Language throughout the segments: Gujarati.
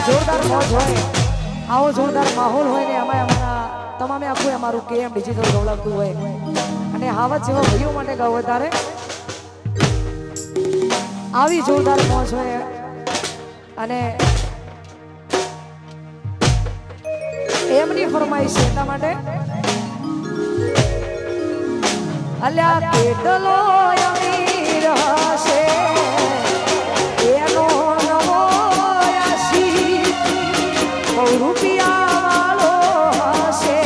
જોરદાર મોજ હોય, આવો જોરદાર માહોલ હોય ને એમાં અમારા તમામે આખું અમારું કેએમ ડિજિટલ ગૌરવતું હોય અને હાવત જેવા ભાઈઓ માટે ગાવ વધારે આવી જોરદાર મોજ હોય અને એમની ફરમાઈશ છે એટલા માટે અલ્યા કેટલો અમીર હશે એનો નવો આશી બહુ રૂપિયા વાળો હશે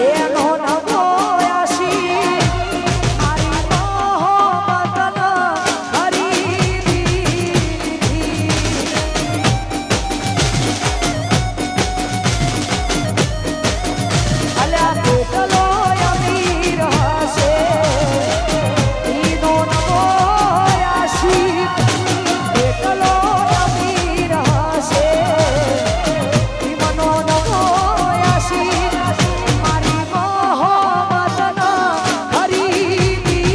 એનો નવો આશી મારી મોહબ્બતનો ખરીદી અલ્યા કેટલો અમીર હશે એનો નવો આશી કેટલો અમીર હશે એનો નવો આશી મારી મોહબ્બતનો ખરીદી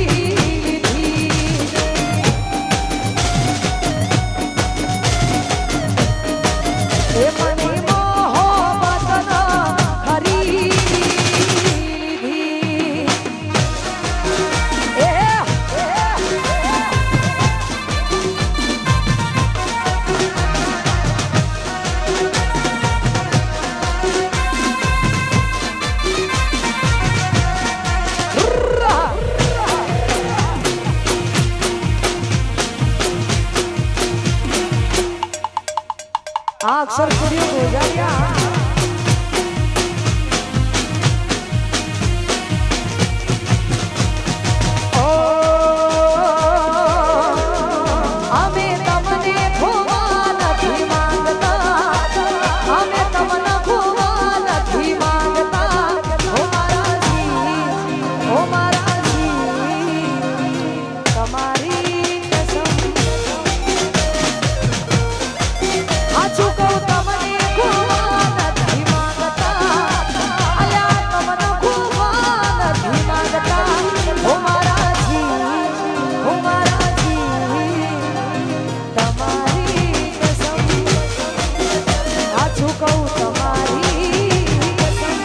એ મને મોહબ્બતનો ખરીદી આ અક્ષર સ્ટુડિયો ગોજારિયા અમે તમને ખોવા નથી માંગતા અમે તમને ખોવા નથી માંગતા ઓ મારા જી તમારી કસમ સાચું કહું તમને ખોવા નથી માંગતા અલ્યા તમને ખોવા નથી માંગતા ઓ મારા જી તમારી કસમ સાચું કહું તમારી કસમ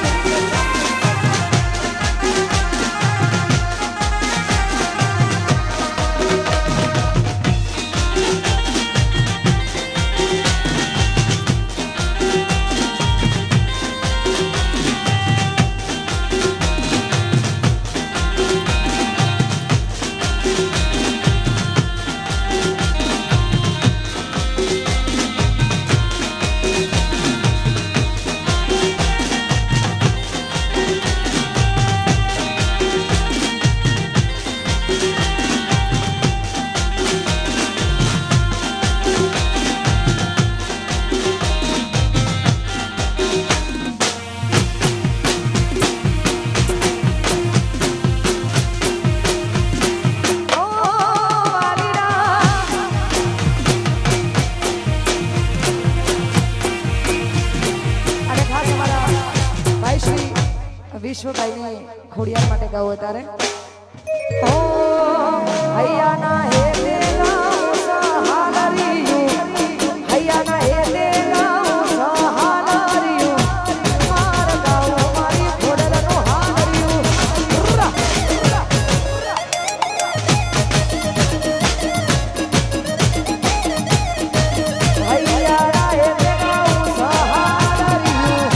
વિશ્વભાઈની ખોડિયાર માટે ગાવું અત્યારે ઓ હૈયાના હે દેગાઉ સહાલરિયું હૈયાના હે દેગાઉ સહાલરિયું માર ગાઉ મારી ખોડલનો હાલરિયું હૈયાના હે દેગાઉ સહાલરિયું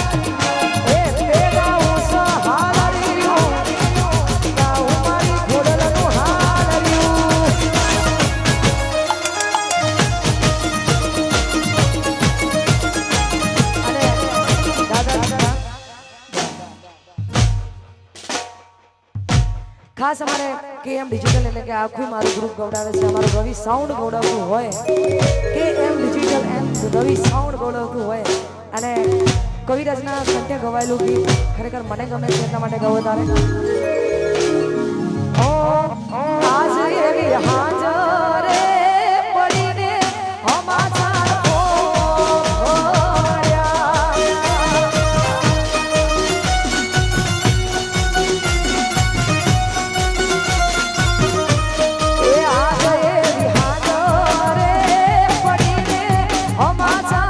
હે દેગાઉ સહાલરિયું ગાઉ મારી ખોડલનો હાલરિયું અને દાદા ખાસ અમારે કેએમ ડિજિટલ એટલે કે આખું મારું ગ્રુપ ગવડાવે છે અમારું રવિ સાઉન્ડ ગવડાવતું હોય કેએમ ડિજિટલ એમ રવિ સાઉન્ડ ગવડાવતું હોય અને કવિરાજના કંઠે ગવાયેલું ગીત ખરેખર મને ગમે છે એટલા માટે ગાવું તારે ઓ આજ એવી હાજરે પડીને અમારા એ આજ એવી હાજરે પડીને અમારા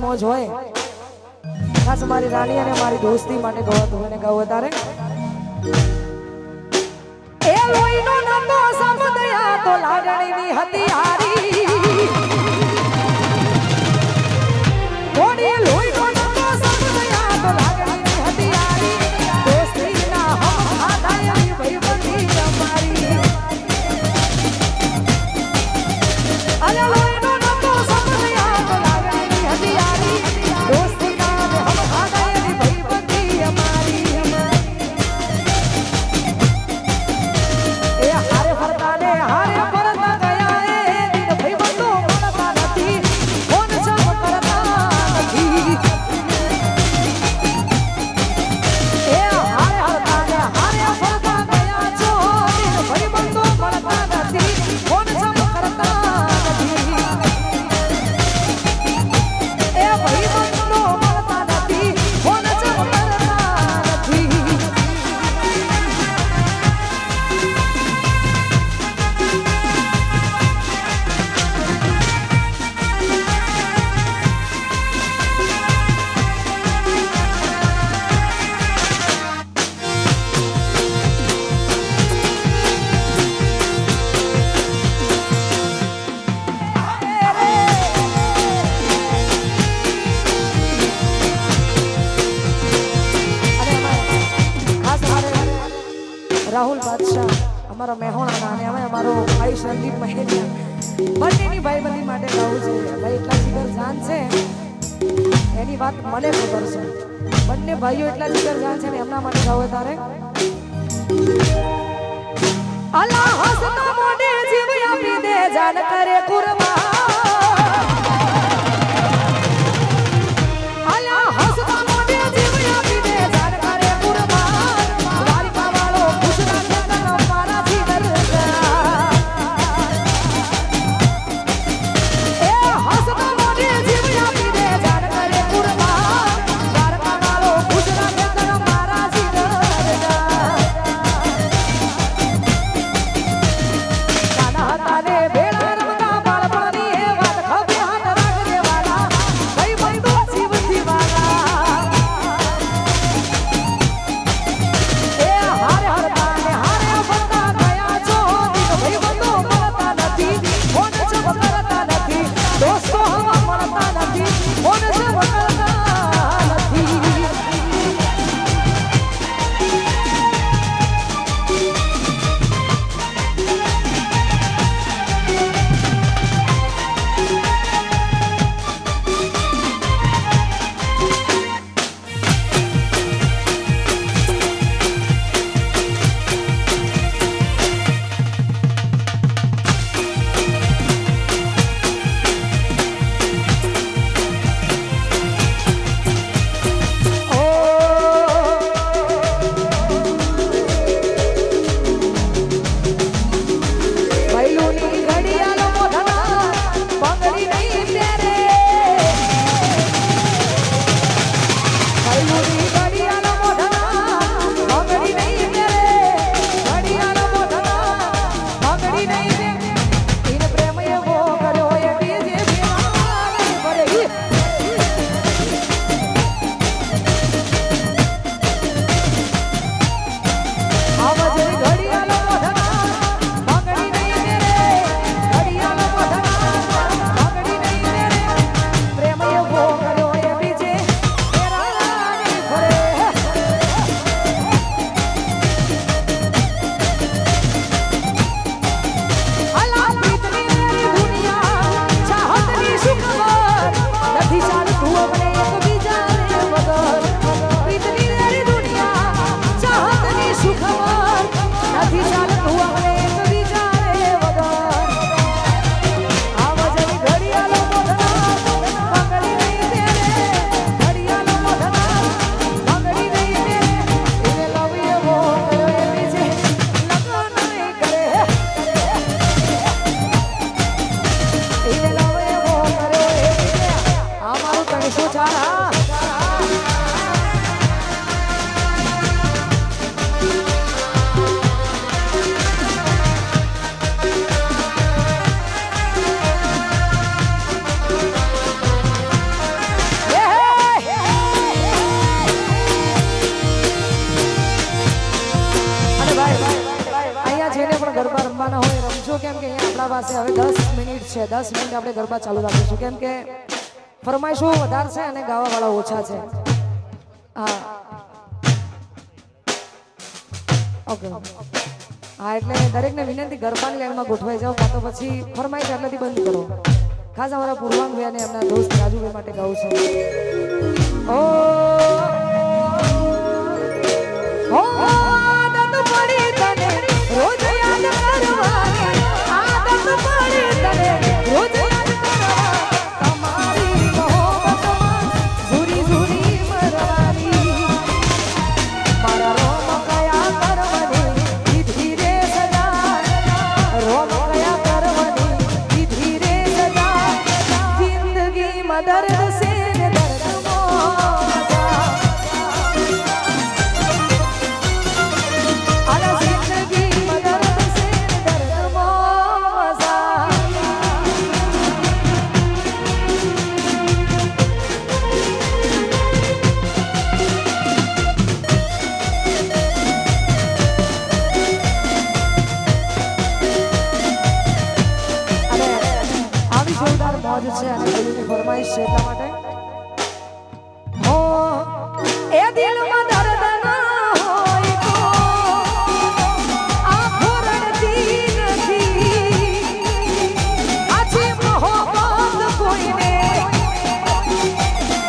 મોજ હોય ખાસ મારી રાણી અને મારી દોસ્તી માટે ગવાતું હોય ને ગાવું તારે એ લોહીનો નતો સમદયા તો લાગણીની હતી હારી કોડી લોહીનો નતો સમદયા તો લાગણીની હતી હારી દોસ્તીના હમ ખાધાય ભાઈબંધી અમારી અલે લોહીનો નતો સમદયા તો લાગણીની હતી હારી દોસ્તીના હમ ખાધાય ભાઈબંધી અમારી એ હારે ફરતા ને હારે ફરતા ગયા એ દિન ભાઈબંધો મળતા નથી કોણ સમ કરતા નથી એ હારે ફરતા ને હારે ફરતા ગયા છો દિન ભાઈબંધો મળતા નથી કોણ સમ કરતા નથી એ ભાઈબંધો મળતા નથી કોણ સમ કરતા નથી રાહુલ બાદશાહ અમારા મહેણાના અને અમે અમારો ભાઈ સંદીપ મહેરિયા બંનેની ભાઈબંધી માટે ગાવું છે ભાઈ એટલા જીગર જાન છે એની વાત મને ખબર છે બંને ભાઈઓ એટલા જીગર જાન છે ને એમના માટે ગાવું તારે અલ્લાહ હસના મોઢે જીવ આપી દે જાન કરે કુરબાન અલ્લાહ હસના મોઢે જીવ આપી દે જાન કરે કુરબાન દ્વારિકા વાળો ખુશ રાખે તન મારાથી ડરતા એ હસના મોઢે જીવ આપી દે જાન કરે કુરબાન દ્વારકા વાળો ખુશ રાખે તન મારાથી ડરતા નાના હતા રે ભેળા રમતા બાળપણ કેમ કે અહીંયા આપણા પાસે હવે 10 મિનિટ છે. 10 મિનિટ આપણે ગરબા ચાલુ રાખીશું કેમ કે ફરમાઈશો વધારે છે અને ગાવાવાળા ઓછા છે. હા ઓકે હા એટલે દરેકને વિનંતી ગરબાની લાઈનમાં ગોઠવાઈ જાઓ કાં તો પછી ફરમાઈશ એટલાથી બંધ કરો. ખાસ અમારા પૂર્વાંગભાઈ અને એમના દોસ્ત રાજુભાઈ માટે ગાઉં છું. ઓ આદત પડી તને રોજ યાદ કરવાની, આદત પડી તને રોજ યાદ કરવા, તમારી મોહબ્બતમાં ઝૂરી ઝૂરી મરવાની, મારા રોમ કયા કરવાની દીધી રે સજા, રોમ કયા કરવાની દીધી રે સજા, જિંદગીમાં દર્દ સે છે અને કોઈની ફરમાઈશ છે એટલા માટે હો એ દિલમાં દર્દ ના હોય તો આંખો રડતી નથી, આછી મોહબ્બત કોઈને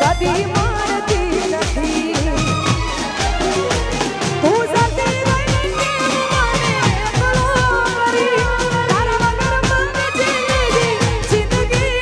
કદી મારતી નથી, તું જતી રહી મને એકલો કરી, તારા વગર મને જિંદગી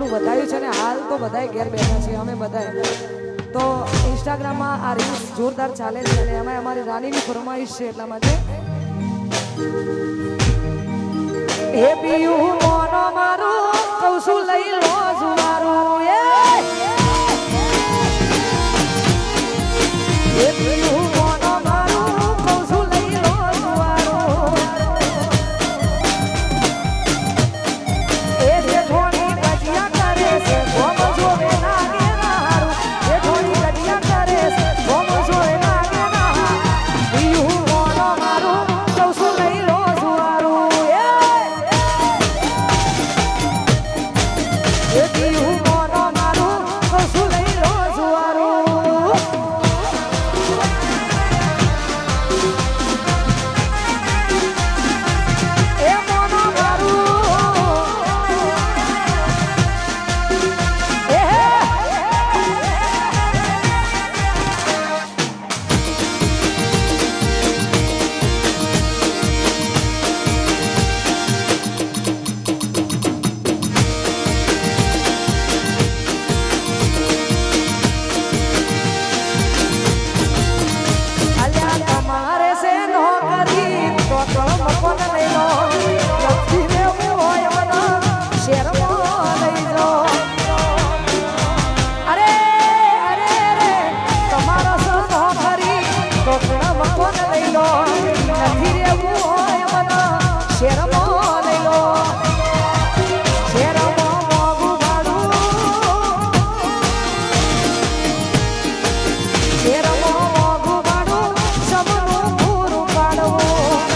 થોડું વધાર્યું છે ને હાલ તો બધાય ઘેર બેઠા છીએ અમે બધાય તો ઇન્સ્ટાગ્રામમાં આ રીલ્સ જોરદાર ચાલે છે અને એમાં અમારી રાનીની ફરમાઈશ છે એટલા માટે હે પિયું મોનો મારું કૌશું લઈ લો જુવારું હે પિયું મોનો મારું કૌશું લઈ લો જુવારું એ જે થોડી ગજિયા કરે છે ગોમ જોવે લાગે ના હારું એ થોડી ગજિયા કરે છે ગોમ જોવે લાગે ના હારું પિયું મોનો મારું કૌશું લઈ લો જુવારું એ પિયું મોનો મારું કૌશું લઈ લો જુવારું એ મોનો મારું અલ્યા તમારે છે નોકરી તો મકોન લઈ લો લખી દેવું હોય મને શેરમાં લઈ લો અરે અરે રે તમારો છે નોકરી તો મકોન લઈ લો નથી દેવું હોય મને શેરમાં લઈ લો શેરમાં મોંઘું ભાડું શેરમાં મોંઘું ભાડું સબનું પૂરું પાડવું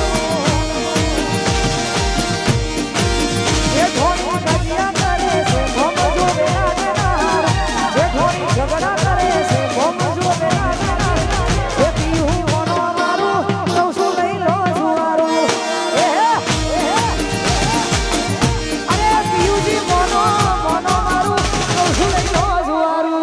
જે થોડી ગજિયા કરે છે ભોમ જોવે લાગે ના હારું જે થોડી ઝઘડા કરે છે ભોમ જોવે લાગે ના હારું એ પિયું મોનો મારું કૌશું લઈ લો જુવારું અરે પિયુજી મોનો મોનો મારું કૌશું લઈ લો જુવારું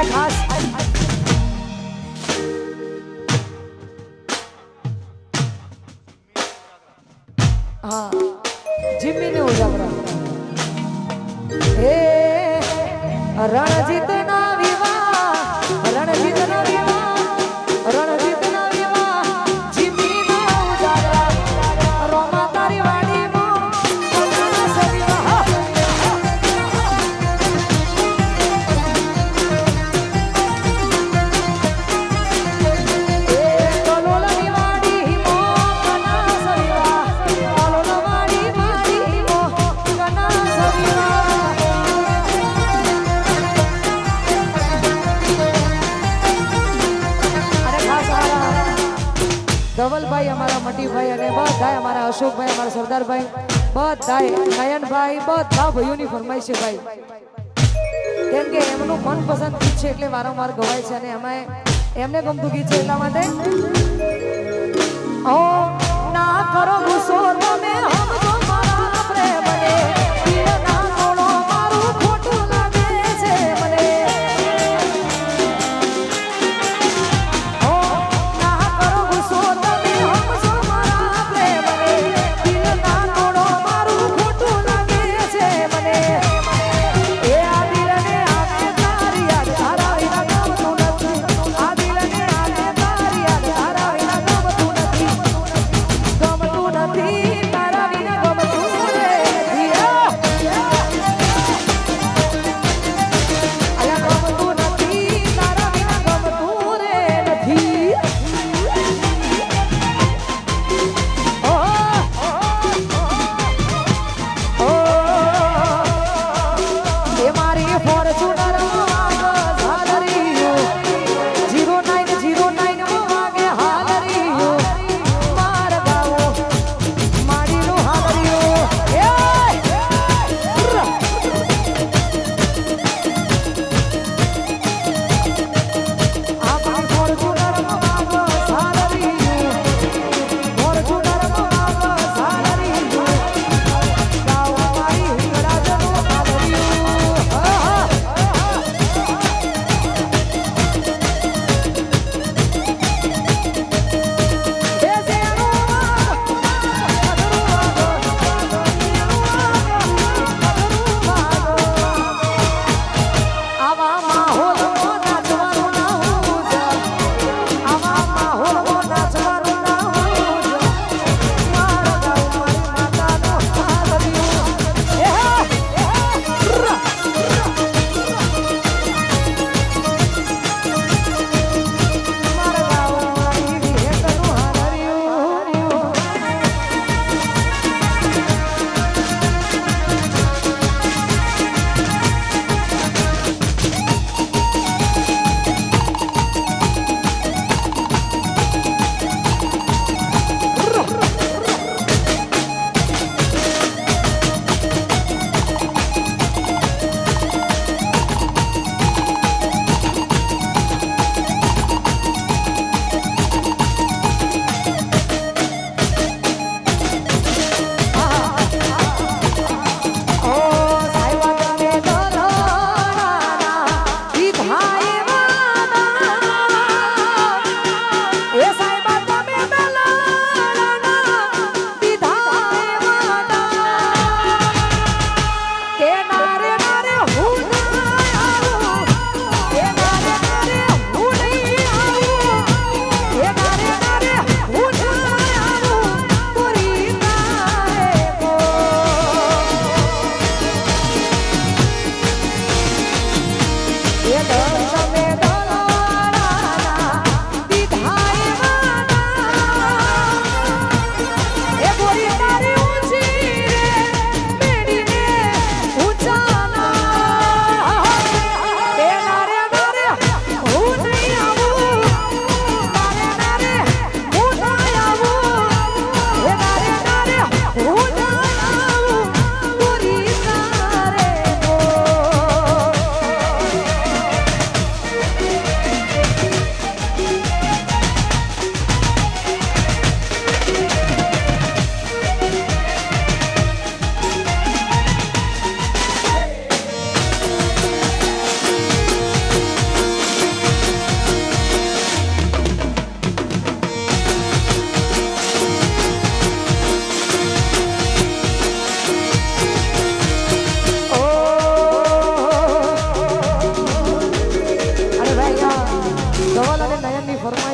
ખાસ હા જીમીને ઉજાગરા હે રણજીતના વિવાહ રણજીતના વિવાહ રણજીતના વિવાહ જીમીના ઉજાગરા રોમા તારી વાડીમાં વિવાહ અશોકભાઈ અમારા સરદારભાઈ બધા નયનભાઈ બધા ભાઈઓની ફરમાઈશ છે ભાઈ, કેમ કે એમનું મનપસંદ ગીત છે એટલે વારંવાર ગવાય છે અને અમે એમને ગમતું ગીત છે એટલા માટે ઓ ના કરો ગુસ્સો તમે હમજો મારા પ્રેમને દિલ ના તોડો મારું ખોટું લાગે છે મને ઓ ના કરો ગુસ્સો તમે હમજો મારા પ્રેમને દિલ ના તોડો મારું ખોટું લાગે છે મને એ આ દિલને આને તારી યાદ તારા વિના ગમતું નથી આ દિલને આને તારી યાદ તારા વિના ગમતું નથી તારા વિના ગમતું રે અલા ગમતું નથી તારા વિના ગમતું રે નથી એ મારી ફોર્ચ્યુનર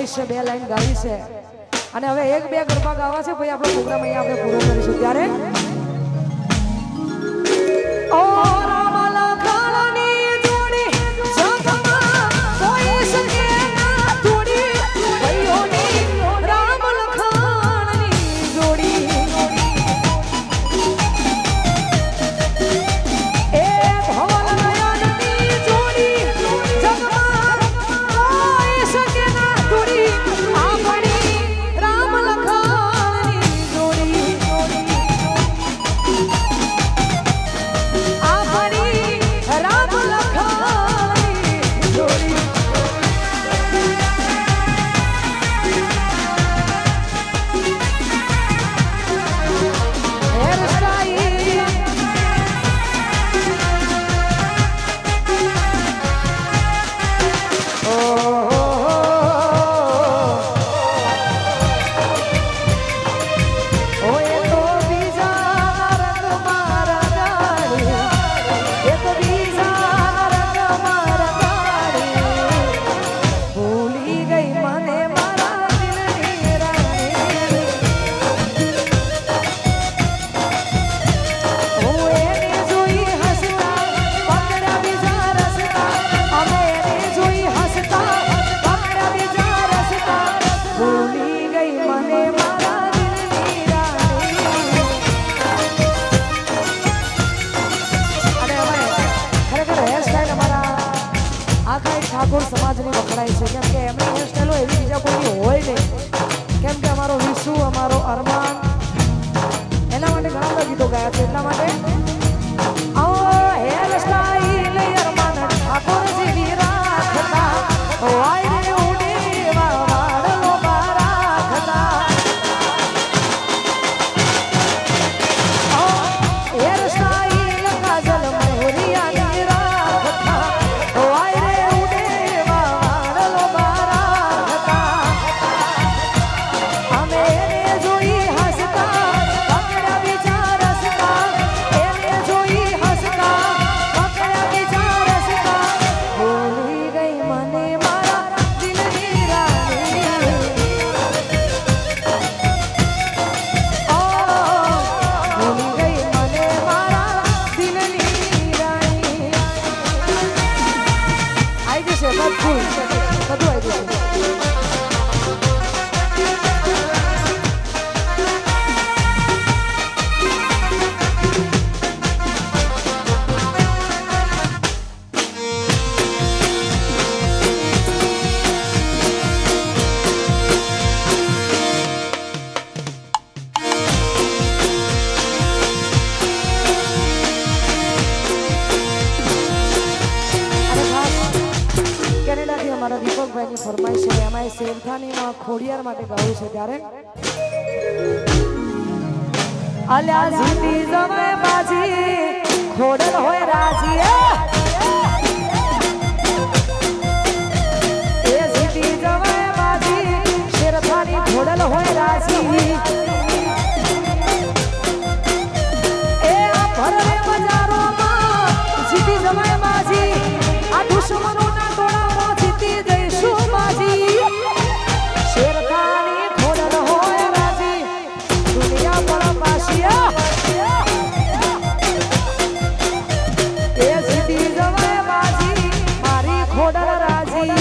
છે, બે લાઈન ગાવી છે અને હવે એક બે ગરબા ગાવા છે પછી આપણો પ્રોગ્રામ અહીંયા આપણે પૂરો કરીશું ત્યારે ઓ ઠાકોર સમાજની વખણાય છે કેમ કે એમની હેરસ્ટાઈલો એવી બીજા કોઈની હોય નહીં કેમ કે અમારો વિશુ અમારો અરમાન એના માટે ઘણા બધા ગીતો ગાયા છે એટલા માટે હેરસ્ટાઈલ અરમાન ઠાકોર જેવી રાખતા વાય રે ઉડે વાડલો બારાખતા હેરસ્ટાઈલ કાજલ મોરિયાની રાખતા વાય રે ઉડે વાડલો બારાખતા અમે એને જોઈ હસતા પકડ્યા વિચાર હસતા એને જોઈ હસતા પકડ્યા વિચાર હસતા ભૂલી ગઈ મને મારા દિલની રાણી ભૂલી ગઈ મને મારા દિલની રાણી આવી જશે બધું આવી જશે કેનેડાથી અમારા દીપકભાઈની ફરમાઈશ છે એમાં શેરખાનીમાં ખોડિયાર માટે ગાવું છે ત્યારે અલ્યા જીતી જમે બાજી ખોડલ હોય રાજી એ જીતી જમે બાજી શેરખાની ખોડલ હોય રાજી એ આ ભરવે બજારોમાં જીતી જમે બાજી આ દુશ્મનોના ટોળામાં જીતી જઈશું બાજી શેરખાની ખોડલ હોય રાજી દુનિયા પર પાશિયા એ જીતી જમે બાજી મારી ખોડલ રાજી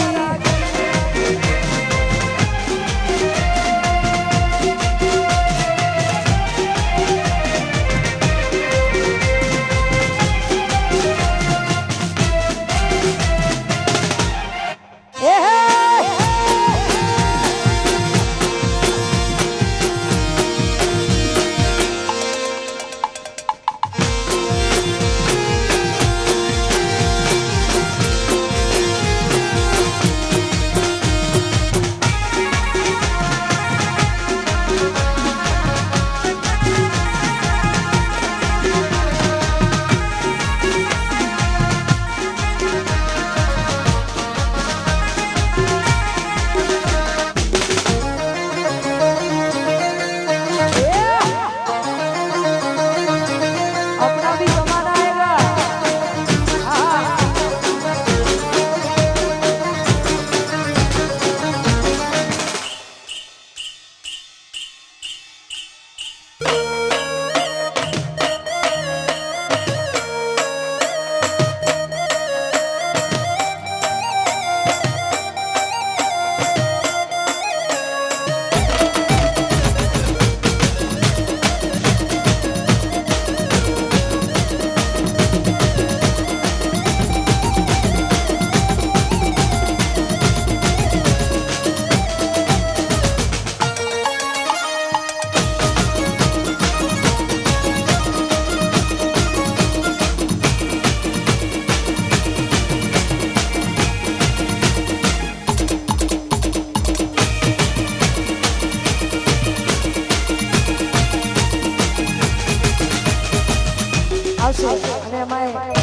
આવશે અને અમારે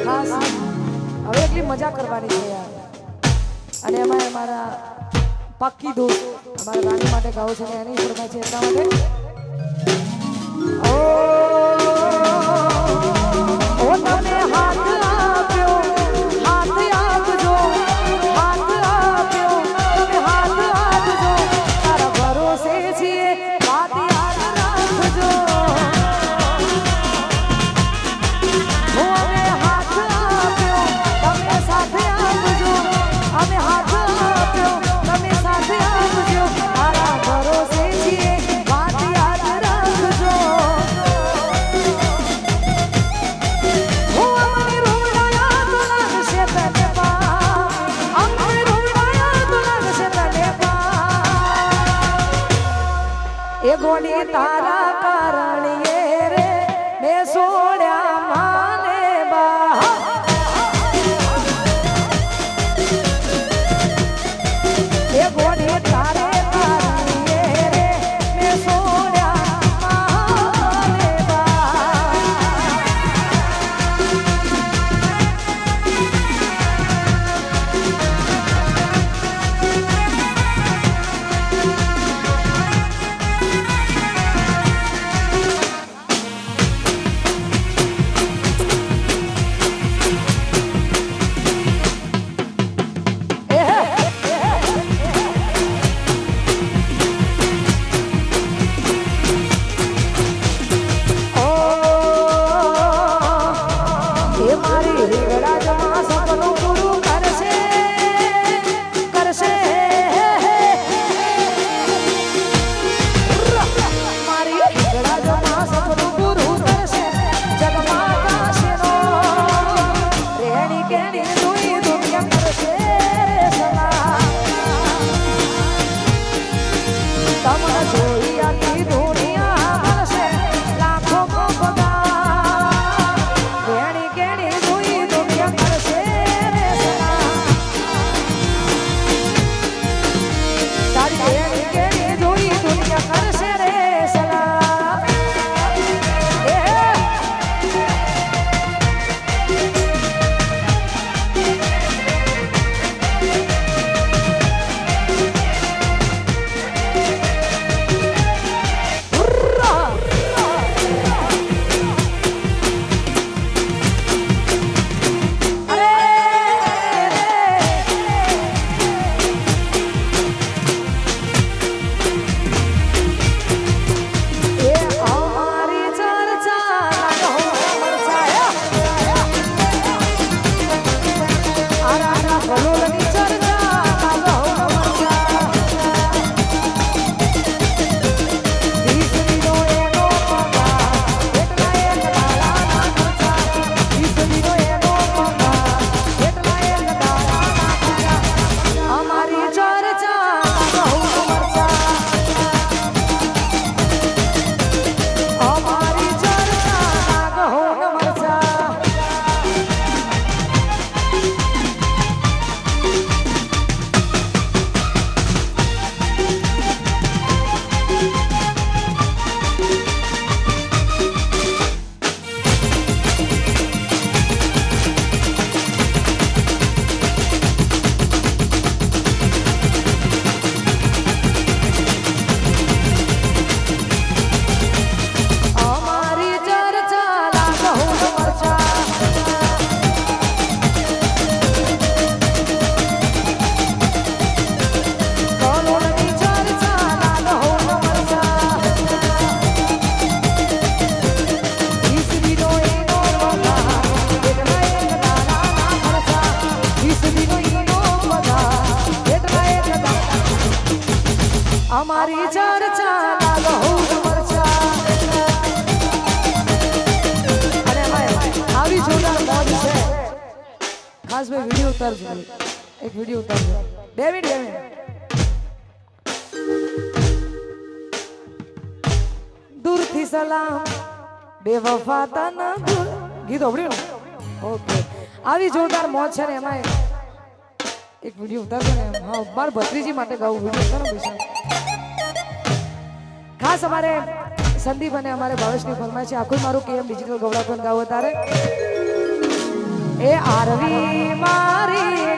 ખાસ હવે એટલી મજા કરવાની છે યાર અને અમારે અમારા પાક્કી દોસ્ત અમારા રાણી માટે ગાવું છે ને એની ફરમાઈ છે એટલા માટે ઓ તને હાથ આપ્યો હાથ આપજો હાથ આપ્યો તમે હાથ આપજો તારા ભરોસે છીએ વાત યાદ રાખજો અમે હાથ આપ્યો તમે સાથે આપજો અમે હાથ આપ્યો તમે સાથે આપજો તારા ભરોસે છીએ વાત યાદ રાખજો ગોડી તારા કારણીએ રે મેં સોડ્યા માને બા એ ગોડી તારે કારણીએ રે મેં સોડ્યા માને બા અમારી ચર્ચા લાગો મરચા અને આવી જોરદાર મોજ છે ખાસ ભાઈ વિડિયો ઉતારજો એક વિડિયો ઉતારજો ડેવિડ દૂરથી સલામ બેવફા તન દૂર ગીત ઓબળ્યું ઓકે આવી જોરદાર મોજ છે ને એમાં એક વિડિયો ઉતારજો ને હા માર ભત્રીજી માટે ગાવું વિડિયો કરો પૈસા ખાસ અમારે સંદીપ અને અમારે ભાવેશની ફરમાય છે આખું મારું કેએમ ડિજિટલ ગૌડાપન ગાવું તારે એ આરવી મારી